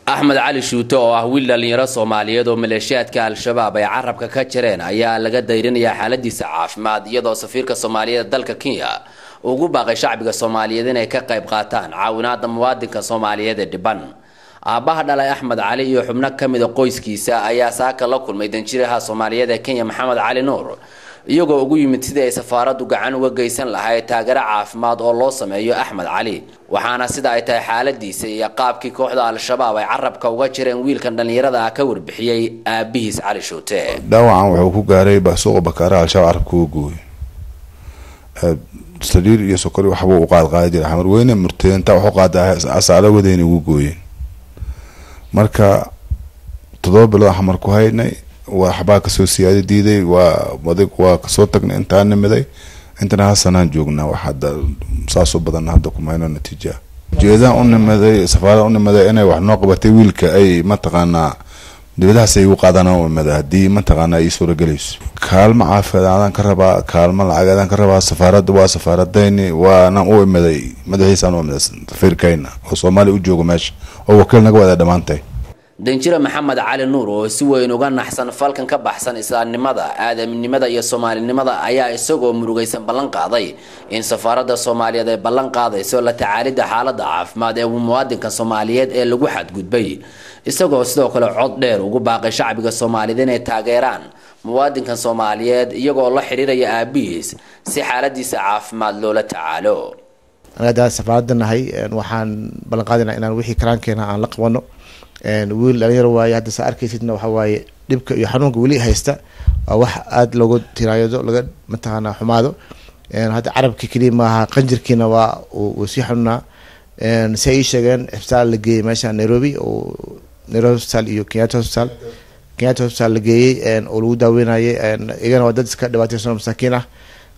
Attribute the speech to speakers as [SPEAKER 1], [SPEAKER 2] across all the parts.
[SPEAKER 1] أحمد علي شوتو oo wiil dhalinyaro Soomaaliyeed oo maleeshiyaadka al-shabaab ay carabka ka jireen ayaa laga dayrinaya xaaladiisa caafimaad iyadoo safiirka Soomaaliyeed dalka Kenya ugu baaqay shacbiga Soomaaliyeed inay ka qayb qaataan caawinaadda muwaadinka Soomaaliyeed ee dhiban. Aabaha dhalay Axmed Cali iyo xubno kamid ah qoyskiisa ayaa saaka la kulmay danjiraha Soomaaliyeed ee Kenya Maxamed Cali Nuur iyagoo ugu yimid sidii ay safaaraddu gacan uga geysan lahayd taageero caafimaad oo loo sameeyo Axmed Cali waxaana sida ay tahay xaaladiisa iyo qaabkii kooxda al-shabaab ay carabka uga jireen wiilkan dhalinyarada ka warbixiyay aabihiis Cali Shuute.
[SPEAKER 2] dhaawacan wuxuu ku gaaray suuqa Bakaara al-shabaab carabka uga gooyay sariir iyo sokor waxba u qaad jiray xamar weyne murteenta wuxuu qaaday asaala wadayna ugu gooyeen marka 7 bilood xamar ku haynay waxba ka soo siyaadi diiday waa ka soo tagnay intaan nimaday intana hasanaan joognaa wax hadda saaso badan hadda kuma hayno natiijo jeeda u nimaday safaarada u nimaday inay wax noo qabatay wiilka ay ma taqaanaa dibadaas ay u qaadanaa u nimaday hadii ma taqaanaa ay soo galayso kaalmo caafimaad ka rabaa kaalmo lacag ka rabaa safaarada waa safaaradayni waana u nimaday madaxiisa aan u nimaday safiirkayna oo Soomaali u joogo meesha oo wakiil naga wada dhamaantay
[SPEAKER 1] danjira Maxamed Cali Nuur oo si weyn uga naxsan falkan ka baxsan islaamnimada aadamnimada iyo Soomaalinimada ayaa isagoo murugaysan ballan qaaday in safaaradda Soomaaliyeed ay ballan qaadayso la tacaalida xaaladda caafimaad ee muwaadinka Soomaaliyeed ee lagu xadgudbay isagoo sidoo kale cod dheer ugu baaqay shacbiga Soomaaliyeed inay taageeraan muwaadinka Soomaaliyeed iyagoo la xiriiraya aabihiis si xaaladiisa caafimaad loola tacaalo.
[SPEAKER 3] anaga safaaradanahay waxaan ballan qaadinaa inaan wixii karaankeena aan la qabano wiil dhalinyaro waaye hadda sa arkaysidna waxa waaye dhibka iyo xanuunka wali haysta wax aad loogu tiraayado laga mataqaana xumaado hadda carabki kaliya maaha qanjirkiina waa uu si xunna si ay sheegeen isbitaal la geeyay meesha Nairobi oo Nairobi Hospital iyo Kenyatta Hospital la geeyay oo lagu daaweynayay iyagana waa dad iska dhibaataysan masaakiin ah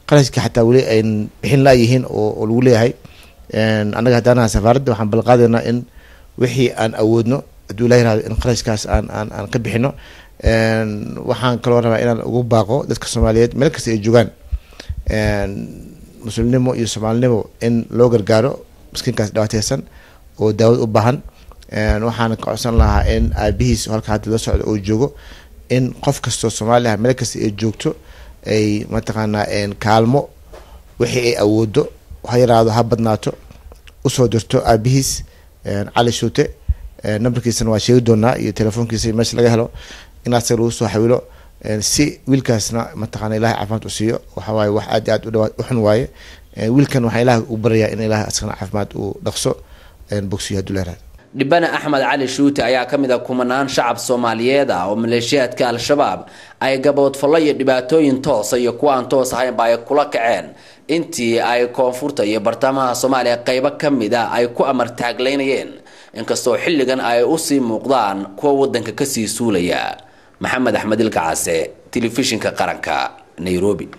[SPEAKER 3] qarashka xataa wali ay bixin la yihiin oo lagu leeyahay anaga hadana safaaradda waxaan ballan qaadaynaa in wixii aan awoodno haduu ilaahay in qarashkaas aan ka bixino waxaan kaloo rabaa inaan ugu baaqo dadka Soomaaliyeed meel kasta ay joogaan muslimnimo iyo Soomaalinimo in loo gargaaro miskiinkaas dhibaataysan oo daawad u baahan waxaan ka codsan lahaa in aabihiis halka hadda la socdo oo joogo in qof kasta Soomaali ah meel kasta ay joogto ay mataqaana kaalmo wixii ay awoodo waxa yiraahdo ha badnaato u soo dirto aabihiis Cali Shuute numberkiisana waa sheegi doonaa iyo telefoonkiisa meesha laga helo inaad si loo soo xawilo si wiilkaasna mataqaana Ilaahay caafimaad u siiyo waxa waaye wax aad u dhawaad u xun waaye wiilkan waxa Ilaahay u barayaa in Ilaahay asagana caafimaad uu dhaqso bogsiyo duleeraad
[SPEAKER 1] dhibana Axmed Cali Shuute ayaa kamid ah kumanaan shacab Soomaaliyeed oo maleeshiyaadka al-shabaab ay gabood falay dhibaatooyin toos iyo kuwa aan toos ahayn baa ay kula kaceen intii ay koonfurta iyo bartamaha Soomaaliya qaybo kamid ah ay ku amar taagleynayeen inkastoo xilligan ay u sii muuqdaan kuwa wadanka ka sii suulaya. Maxamed Axmed Ilkacaase, telefishinka qaranka, Nairobi.